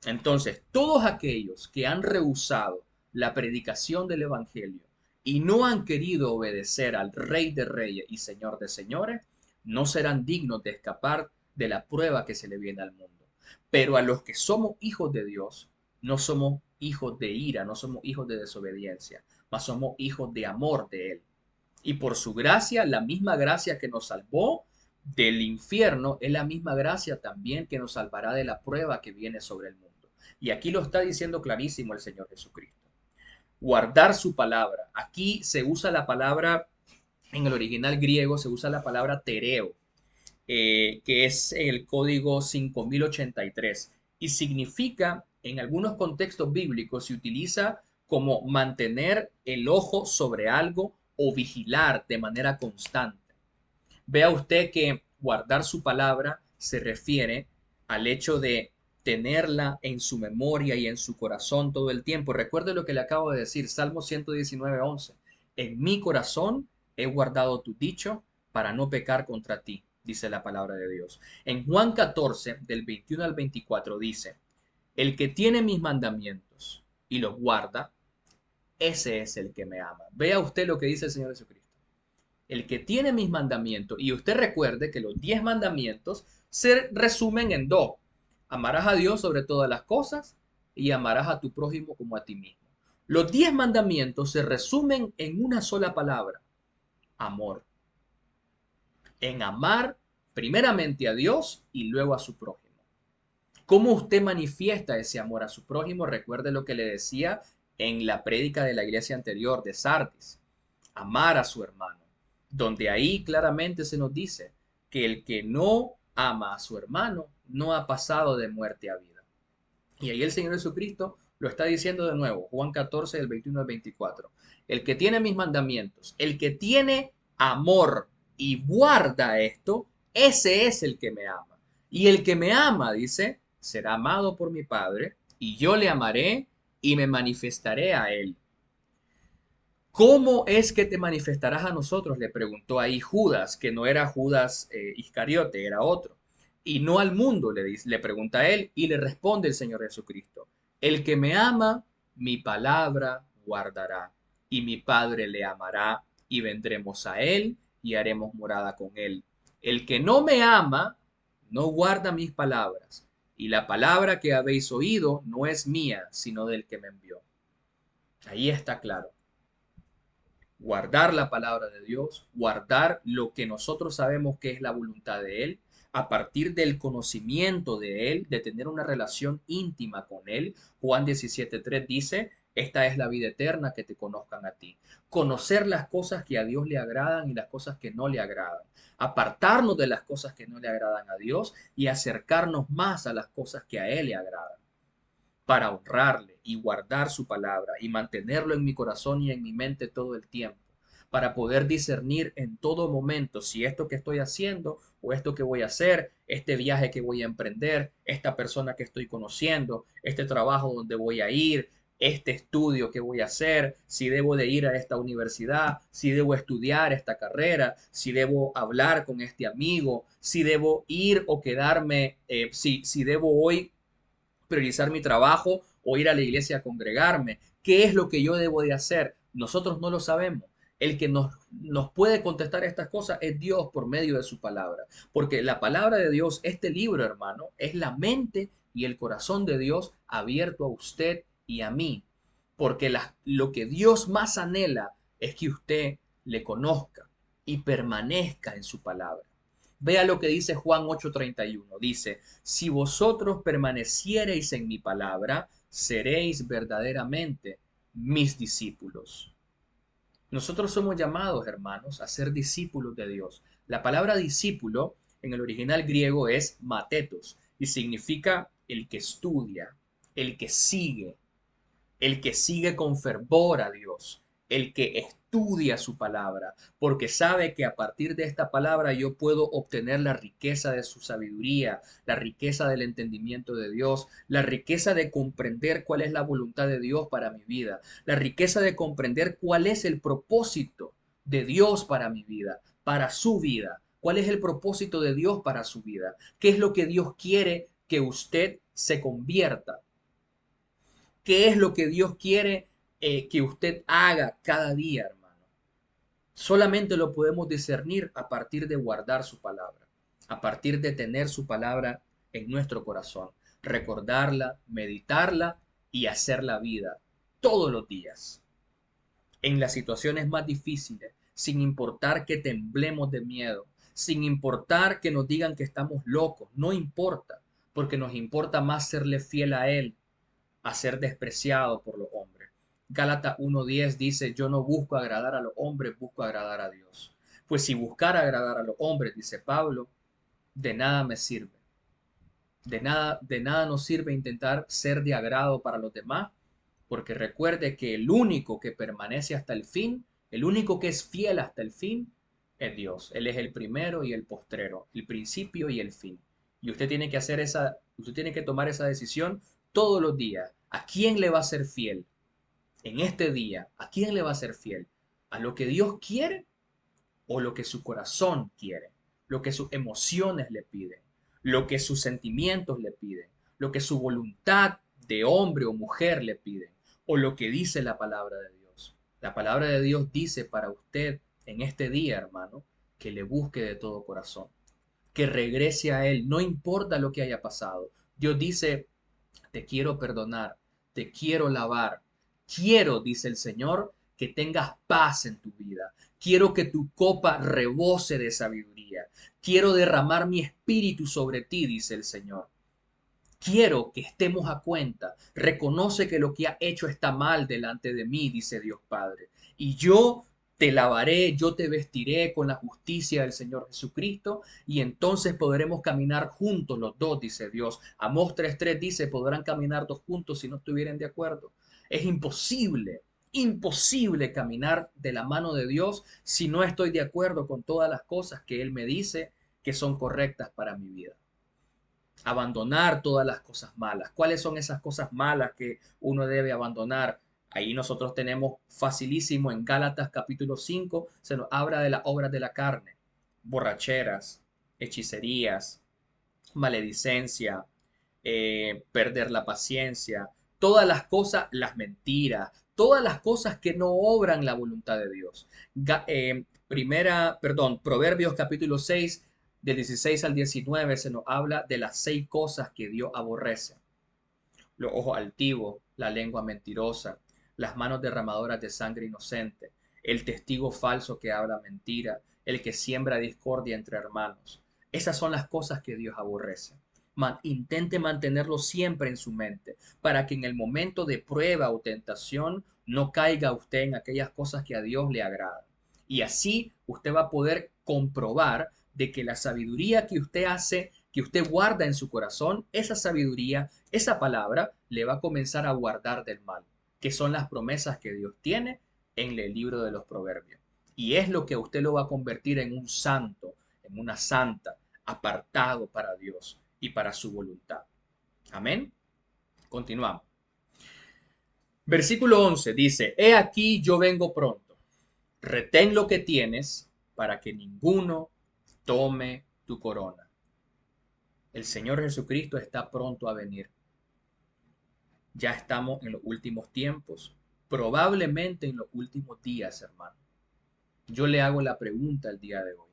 S1: Entonces, todos aquellos que han rehusado la predicación del Evangelio y no han querido obedecer al Rey de Reyes y Señor de Señores, no serán dignos de escapar de la prueba que se le viene al mundo. Pero a los que somos hijos de Dios, no somos hijos de ira, no somos hijos de desobediencia, mas somos hijos de amor de Él. Y por su gracia, la misma gracia que nos salvó del infierno, es la misma gracia también que nos salvará de la prueba que viene sobre el mundo. Y aquí lo está diciendo clarísimo el Señor Jesucristo. Guardar su palabra. Aquí se usa la palabra, en el original griego se usa la palabra tereo, que es el código 5083 y significa, en algunos contextos bíblicos, se utiliza como mantener el ojo sobre algo o vigilar de manera constante. Vea usted que guardar su palabra se refiere al hecho de tenerla en su memoria y en su corazón todo el tiempo. Recuerde lo que le acabo de decir, Salmo 119:11. En mi corazón he guardado tu dicho para no pecar contra ti, dice la palabra de Dios. En Juan 14, del 21 al 24, dice, el que tiene mis mandamientos y los guarda, ese es el que me ama. Vea usted lo que dice el Señor Jesucristo. El que tiene mis mandamientos, y usted recuerde que los 10 mandamientos se resumen en dos. Amarás a Dios sobre todas las cosas y amarás a tu prójimo como a ti mismo. Los 10 mandamientos se resumen en una sola palabra, amor. En amar primeramente a Dios y luego a su prójimo. ¿Cómo usted manifiesta ese amor a su prójimo? Recuerde lo que le decía en la prédica de la iglesia anterior de Sardis. Amar a su hermano, donde ahí claramente se nos dice que el que no ama a su hermano no ha pasado de muerte a vida. Y ahí el Señor Jesucristo lo está diciendo de nuevo, Juan 14, del 21 al 24. El que tiene mis mandamientos, el que tiene amor y guarda esto, ese es el que me ama. Y el que me ama, dice, será amado por mi Padre, y yo le amaré y me manifestaré a él. ¿Cómo es que te manifestarás a nosotros? Le preguntó ahí Judas, que no era Judas Iscariote, era otro. Y no al mundo, le pregunta a él, y le responde el Señor Jesucristo. El que me ama, mi palabra guardará, y mi Padre le amará, y vendremos a él, y haremos morada con él. El que no me ama, no guarda mis palabras, y la palabra que habéis oído no es mía, sino del que me envió. Ahí está claro. Guardar la palabra de Dios, guardar lo que nosotros sabemos que es la voluntad de Él, a partir del conocimiento de Él, de tener una relación íntima con Él. Juan 17:3 dice, esta es la vida eterna, que te conozcan a ti. Conocer las cosas que a Dios le agradan y las cosas que no le agradan. Apartarnos de las cosas que no le agradan a Dios y acercarnos más a las cosas que a Él le agradan, para honrarle y guardar su palabra y mantenerlo en mi corazón y en mi mente todo el tiempo, para poder discernir en todo momento si esto que estoy haciendo o esto que voy a hacer, este viaje que voy a emprender, esta persona que estoy conociendo, este trabajo donde voy a ir, este estudio que voy a hacer, si debo de ir a esta universidad, si debo estudiar esta carrera, si debo hablar con este amigo, si debo ir o quedarme, si debo hoy priorizar mi trabajo o ir a la iglesia a congregarme. ¿Qué es lo que yo debo de hacer? Nosotros no lo sabemos. El que nos puede contestar estas cosas es Dios por medio de su palabra. Porque la palabra de Dios, este libro, hermano, es la mente y el corazón de Dios abierto a usted y a mí. Porque lo que Dios más anhela es que usted le conozca y permanezca en su palabra. Vea lo que dice Juan 8:31. Dice, si vosotros permaneciereis en mi palabra, seréis verdaderamente mis discípulos. Nosotros somos llamados, hermanos, a ser discípulos de Dios. La palabra discípulo en el original griego es matetos y significa el que estudia, el que sigue, el que sigue con fervor a Dios, el que estudia su palabra, porque sabe que a partir de esta palabra yo puedo obtener la riqueza de su sabiduría, la riqueza del entendimiento de Dios, la riqueza de comprender cuál es la voluntad de Dios para mi vida, la riqueza de comprender cuál es el propósito de Dios para mi vida, para su vida. ¿Cuál es el propósito de Dios para su vida? ¿Qué es lo que Dios quiere que usted se convierta? ¿Qué es lo que Dios quiere que usted haga cada día, hermano? Solamente lo podemos discernir a partir de guardar su palabra, a partir de tener su palabra en nuestro corazón, recordarla, meditarla y hacer la vida todos los días, en las situaciones más difíciles, sin importar que temblemos de miedo, sin importar que nos digan que estamos locos, no importa, porque nos importa más serle fiel a Él a ser despreciado por los hombres. Gálatas 1:10 dice, yo no busco agradar a los hombres, busco agradar a Dios. Pues si buscar agradar a los hombres, dice Pablo, de nada me sirve. De nada nos sirve intentar ser de agrado para los demás, porque recuerde que el único que permanece hasta el fin, el único que es fiel hasta el fin, es Dios. Él es el primero y el postrero, el principio y el fin. Y usted tiene que usted tiene que tomar esa decisión todos los días. ¿A quién le va a ser fiel en este día? ¿A quién le va a ser fiel? ¿A lo que Dios quiere o lo que su corazón quiere? Lo que sus emociones le piden, lo que sus sentimientos le piden, lo que su voluntad de hombre o mujer le piden, o lo que dice la palabra de Dios. La palabra de Dios dice para usted en este día, hermano, que le busque de todo corazón, que regrese a Él, no importa lo que haya pasado. Dios dice, te quiero perdonar, te quiero lavar. Quiero, dice el Señor, que tengas paz en tu vida. Quiero que tu copa rebose de sabiduría. Quiero derramar mi espíritu sobre ti, dice el Señor. Quiero que estemos a cuenta. Reconoce que lo que ha hecho está mal delante de mí, dice Dios Padre. Y yo te lavaré, yo te vestiré con la justicia del Señor Jesucristo y entonces podremos caminar juntos los dos, dice Dios. Amós 3:3 dice, podrán caminar dos juntos si no estuvieran de acuerdo. Es imposible, imposible caminar de la mano de Dios si no estoy de acuerdo con todas las cosas que Él me dice que son correctas para mi vida. Abandonar todas las cosas malas. ¿Cuáles son esas cosas malas que uno debe abandonar? Ahí nosotros tenemos facilísimo en Gálatas capítulo 5, se nos habla de las obras de la carne, borracheras, hechicerías, maledicencia, perder la paciencia, todas las cosas, las mentiras, todas las cosas que no obran la voluntad de Dios. Proverbios capítulo 6, del 16 al 19, se nos habla de las 6 cosas que Dios aborrece: los ojos altivos, la lengua mentirosa, las manos derramadoras de sangre inocente, el testigo falso que habla mentira, el que siembra discordia entre hermanos. Esas son las cosas que Dios aborrece. Intente mantenerlo siempre en su mente para que en el momento de prueba o tentación no caiga usted en aquellas cosas que a Dios le agradan. Y así usted va a poder comprobar de que la sabiduría que usted hace, que usted guarda en su corazón, esa sabiduría, esa palabra, le va a comenzar a guardar del mal, que son las promesas que Dios tiene en el libro de los Proverbios. Y es lo que a usted lo va a convertir en un santo, en una santa, apartado para Dios y para su voluntad. Amén. Continuamos. Versículo 11 dice, he aquí yo vengo pronto. Retén lo que tienes para que ninguno tome tu corona. El Señor Jesucristo está pronto a venir. Ya estamos en los últimos tiempos, probablemente en los últimos días, hermano. Yo le hago la pregunta el día de hoy.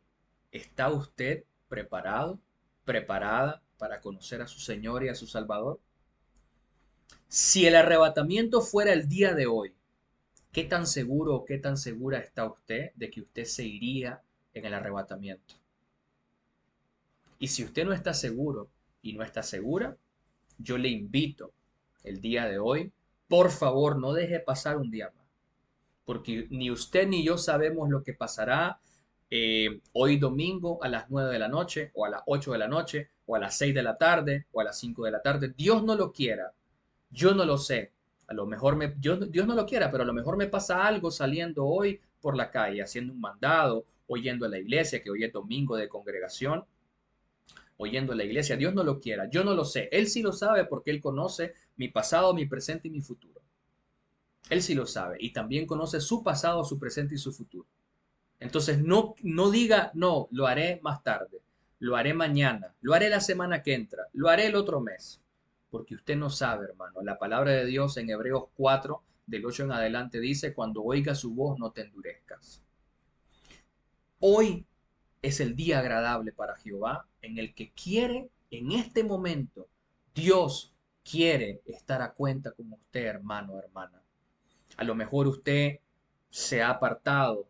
S1: ¿Está usted preparado, preparada para conocer a su Señor y a su Salvador? Si el arrebatamiento fuera el día de hoy, ¿qué tan seguro o qué tan segura está usted de que usted se iría en el arrebatamiento? Y si usted no está seguro y no está segura, yo le invito el día de hoy, por favor, no deje pasar un día más, porque ni usted ni yo sabemos lo que pasará hoy domingo a las 9 de la noche, o a las 8 de la noche, o a las 6 de la tarde, o a las 5 de la tarde. Dios no lo quiera, yo no lo sé, A lo mejor Dios no lo quiera, pero a lo mejor me pasa algo saliendo hoy por la calle, haciendo un mandado, o yendo a la iglesia, que hoy es domingo de congregación, o yendo a la iglesia. Dios no lo quiera, yo no lo sé. Él sí lo sabe porque Él conoce mi pasado, mi presente y mi futuro. Él sí lo sabe y también conoce su pasado, su presente y su futuro. Entonces no diga, no, lo haré más tarde, lo haré mañana, lo haré la semana que entra, lo haré el otro mes. Porque usted no sabe, hermano. La palabra de Dios en Hebreos 4, del 8 en adelante, dice, cuando oiga su voz no te endurezcas. Hoy es el día agradable para Jehová en el que quiere, en este momento, Dios quiere estar a cuenta con usted, hermano, hermana. A lo mejor usted se ha apartado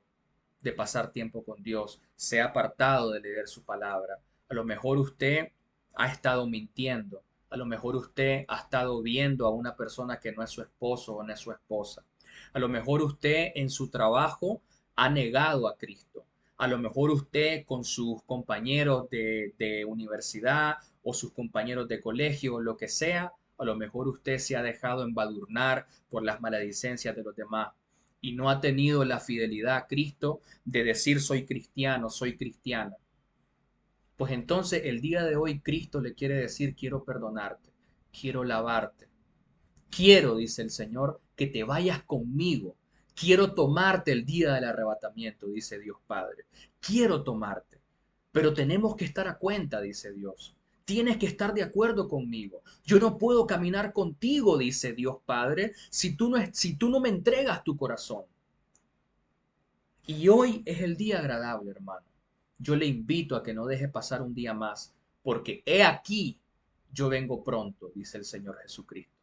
S1: de pasar tiempo con Dios, se ha apartado de leer su palabra. A lo mejor usted ha estado mintiendo. A lo mejor usted ha estado viendo a una persona que no es su esposo o no es su esposa. A lo mejor usted en su trabajo ha negado a Cristo. A lo mejor usted con sus compañeros de universidad o sus compañeros de colegio o lo que sea, a lo mejor usted se ha dejado embadurnar por las maledicencias de los demás y no ha tenido la fidelidad a Cristo de decir soy cristiano, soy cristiana. Pues entonces el día de hoy Cristo le quiere decir quiero perdonarte, quiero lavarte, quiero, dice el Señor, que te vayas conmigo. Quiero tomarte el día del arrebatamiento, dice Dios Padre. Quiero tomarte. Pero tenemos que estar a cuenta, dice Dios. Tienes que estar de acuerdo conmigo. Yo no puedo caminar contigo, dice Dios Padre, si tú no me entregas tu corazón. Y hoy es el día agradable, hermano. Yo le invito a que no deje pasar un día más, porque he aquí, yo vengo pronto, dice el Señor Jesucristo.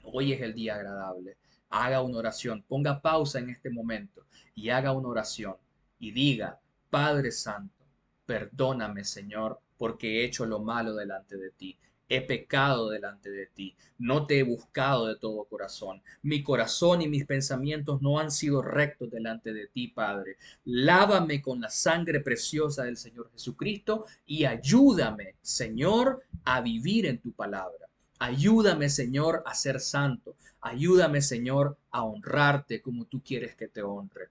S1: Hoy es el día agradable. Haga una oración, ponga pausa en este momento y haga una oración y diga, Padre Santo, perdóname, Señor, porque he hecho lo malo delante de ti. He pecado delante de ti, no te he buscado de todo corazón. Mi corazón y mis pensamientos no han sido rectos delante de ti, Padre. Lávame con la sangre preciosa del Señor Jesucristo y ayúdame, Señor, a vivir en tu palabra. Ayúdame, Señor, a ser santo. Ayúdame, Señor, a honrarte como tú quieres que te honre.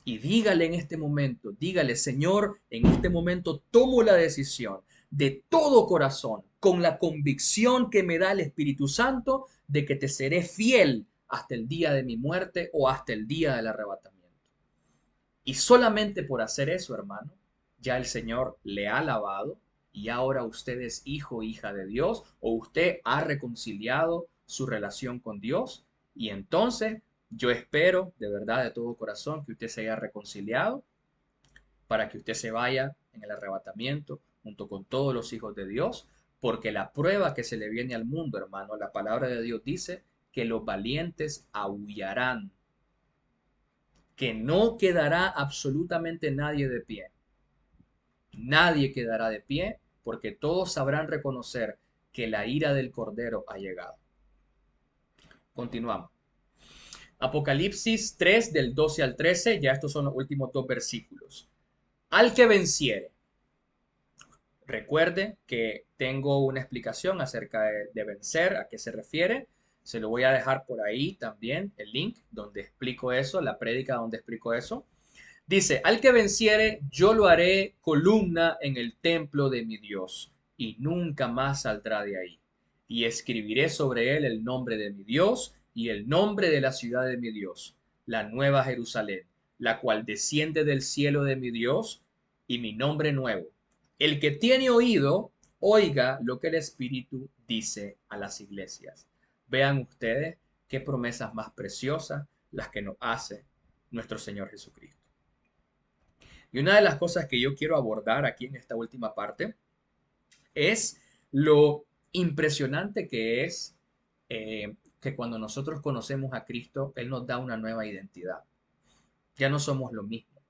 S1: Y dígale en este momento, dígale, Señor, en este momento tomo la decisión de todo corazón, con la convicción que me da el Espíritu Santo, de que te seré fiel hasta el día de mi muerte o hasta el día del arrebatamiento. Y solamente por hacer eso, hermano, ya el Señor le ha lavado y ahora usted es hijo o hija de Dios o usted ha reconciliado su relación con Dios. Y entonces yo espero de verdad de todo corazón que usted se haya reconciliado para que usted se vaya en el arrebatamiento junto con todos los hijos de Dios, porque la prueba que se le viene al mundo, hermano, la palabra de Dios dice que los valientes aullarán, que no quedará absolutamente nadie de pie. Nadie quedará de pie porque todos sabrán reconocer que la ira del Cordero ha llegado. Continuamos. Apocalipsis 3 del 12 al 13, ya estos son los últimos dos versículos. Al que venciere. Recuerde que tengo una explicación acerca de vencer, a qué se refiere. Se lo voy a dejar por ahí también, el link donde explico eso, la prédica donde explico eso. Dice, al que venciere, yo lo haré columna en el templo de mi Dios, y nunca más saldrá de ahí. Y escribiré sobre él el nombre de mi Dios y el nombre de la ciudad de mi Dios, la nueva Jerusalén, la cual desciende del cielo de mi Dios, y mi nombre nuevo. El que tiene oído, oiga lo que el Espíritu dice a las iglesias. Vean ustedes qué promesas más preciosas las que nos hace nuestro Señor Jesucristo. Y una de las cosas que yo quiero abordar aquí en esta última parte es lo impresionante que es que cuando nosotros conocemos a Cristo, Él nos da una nueva identidad. Ya no somos lo mismo.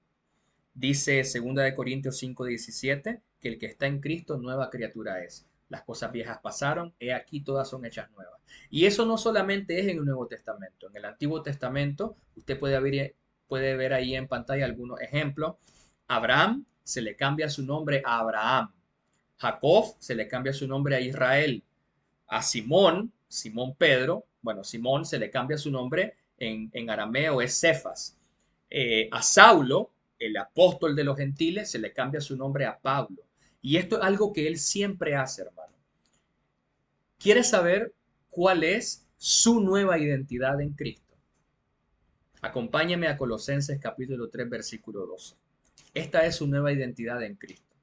S1: Dice 2 Corintios 5:17 que el que está en Cristo nueva criatura es. Las cosas viejas pasaron, he aquí todas son hechas nuevas. Y eso no solamente es en el Nuevo Testamento. En el Antiguo Testamento, usted puede ver ahí en pantalla algunos ejemplos. Abraham se le cambia su nombre a Abraham. Jacob se le cambia su nombre a Israel. A Simón, Simón Pedro, bueno, Simón se le cambia su nombre en arameo, es Cefas. A Saulo, el apóstol de los gentiles, se le cambia su nombre a Pablo. Y esto es algo que él siempre hace, hermano. ¿Quieres saber cuál es su nueva identidad en Cristo? Acompáñame a Colosenses capítulo 3, versículo 12. Esta es su nueva identidad en Cristo.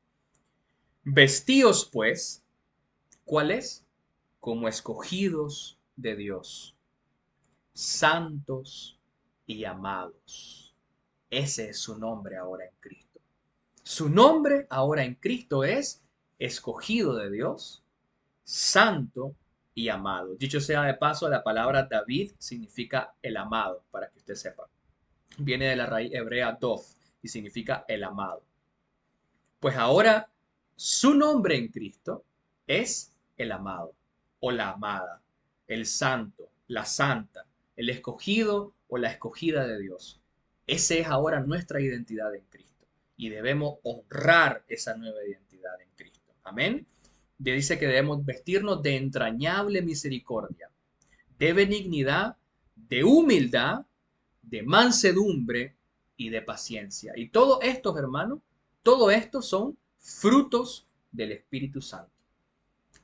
S1: Vestíos, pues, ¿cuál es? Como escogidos de Dios, santos y amados. Ese es su nombre ahora en Cristo. Su nombre ahora en Cristo es escogido de Dios, santo y amado. Dicho sea de paso, la palabra David significa el amado, para que usted sepa. Viene de la raíz hebrea dov y significa el amado. Pues ahora su nombre en Cristo es el amado o la amada, el santo, la santa, el escogido o la escogida de Dios. Esa es ahora nuestra identidad en Cristo y debemos honrar esa nueva identidad en Cristo. Amén. Dice que debemos vestirnos de entrañable misericordia, de benignidad, de humildad, de mansedumbre y de paciencia. Y todo esto, hermanos, todo esto son frutos del Espíritu Santo.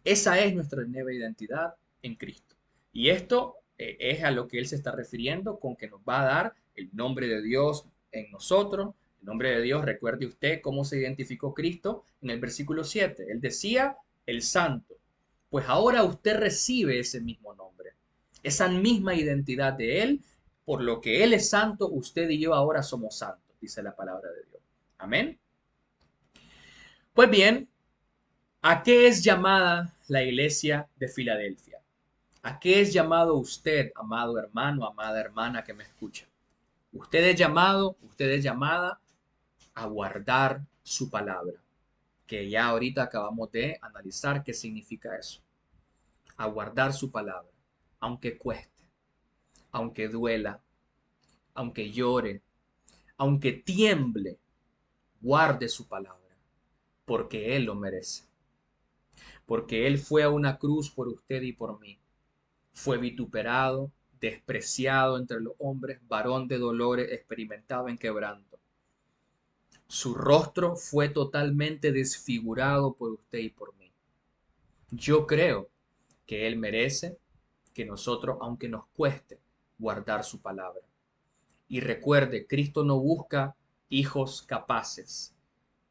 S1: Esa es nuestra nueva identidad en Cristo. Y esto es a lo que Él se está refiriendo con que nos va a dar el nombre de Dios en nosotros. El nombre de Dios, recuerde usted cómo se identificó Cristo en el versículo 7. Él decía el santo. Pues ahora usted recibe ese mismo nombre, esa misma identidad de Él. Por lo que Él es santo, usted y yo ahora somos santos, dice la palabra de Dios. Amén. Pues bien, ¿a qué es llamada la iglesia de Filadelfia? ¿A qué es llamado usted, amado hermano, amada hermana que me escucha? Usted es llamado, usted es llamada a guardar su palabra, que ya ahorita acabamos de analizar qué significa eso. A guardar su palabra, aunque cueste, aunque duela, aunque llore, aunque tiemble, guarde su palabra, porque Él lo merece. Porque Él fue a una cruz por usted y por mí. Fue vituperado, despreciado entre los hombres, varón de dolores, experimentado en quebranto. Su rostro fue totalmente desfigurado por usted y por mí. Yo creo que Él merece que nosotros, aunque nos cueste, guardar su palabra. Y recuerde, Cristo no busca hijos capaces.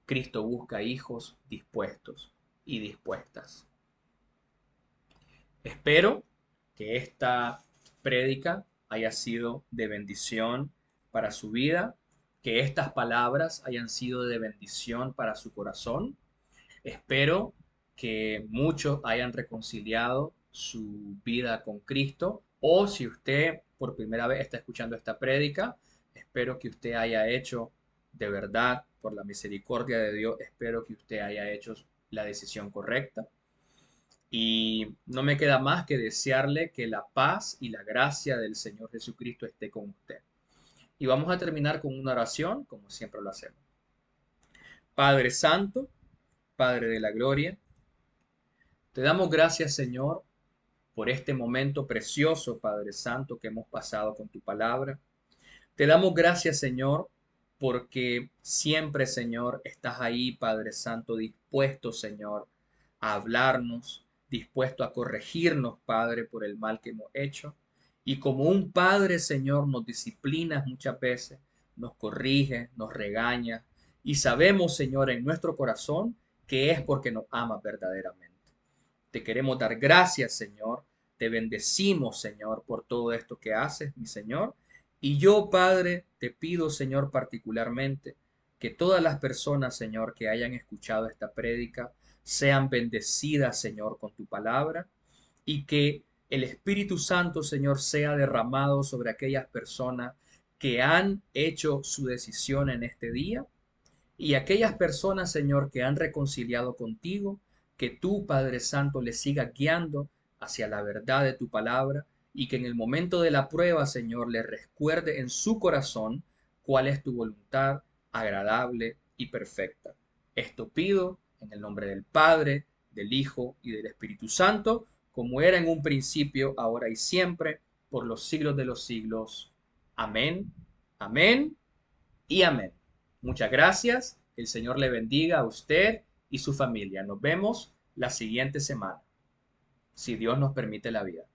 S1: Cristo busca hijos dispuestos y dispuestas. Espero que esta prédica haya sido de bendición para su vida, que estas palabras hayan sido de bendición para su corazón. Espero que muchos hayan reconciliado su vida con Cristo, o si usted por primera vez está escuchando esta prédica, espero que usted haya hecho de verdad, por la misericordia de Dios, espero que usted haya hecho la decisión correcta. Y no me queda más que desearle que la paz y la gracia del Señor Jesucristo esté con usted. Y vamos a terminar con una oración, como siempre lo hacemos. Padre Santo, Padre de la Gloria, te damos gracias, Señor, por este momento precioso, Padre Santo, que hemos pasado con tu palabra. Te damos gracias, Señor, porque siempre, Señor, estás ahí, Padre Santo, dispuesto, Señor, a hablarnos, dispuesto a corregirnos, Padre, por el mal que hemos hecho. Y como un Padre, Señor, nos disciplinas muchas veces, nos corrige, nos regaña. Y sabemos, Señor, en nuestro corazón que es porque nos amas verdaderamente. Te queremos dar gracias, Señor. Te bendecimos, Señor, por todo esto que haces, mi Señor. Y yo, Padre, te pido, Señor, particularmente, que todas las personas, Señor, que hayan escuchado esta prédica, sean bendecidas, Señor, con tu palabra, y que el Espíritu Santo, Señor, sea derramado sobre aquellas personas que han hecho su decisión en este día, y aquellas personas, Señor, que han reconciliado contigo, que tú, Padre Santo, les siga guiando hacia la verdad de tu palabra, y que en el momento de la prueba, Señor, les recuerde en su corazón cuál es tu voluntad agradable y perfecta. Esto pido en el nombre del Padre, del Hijo y del Espíritu Santo, como era en un principio, ahora y siempre, por los siglos de los siglos. Amén, amén y amén. Muchas gracias. El Señor le bendiga a usted y su familia. Nos vemos la siguiente semana, si Dios nos permite la vida.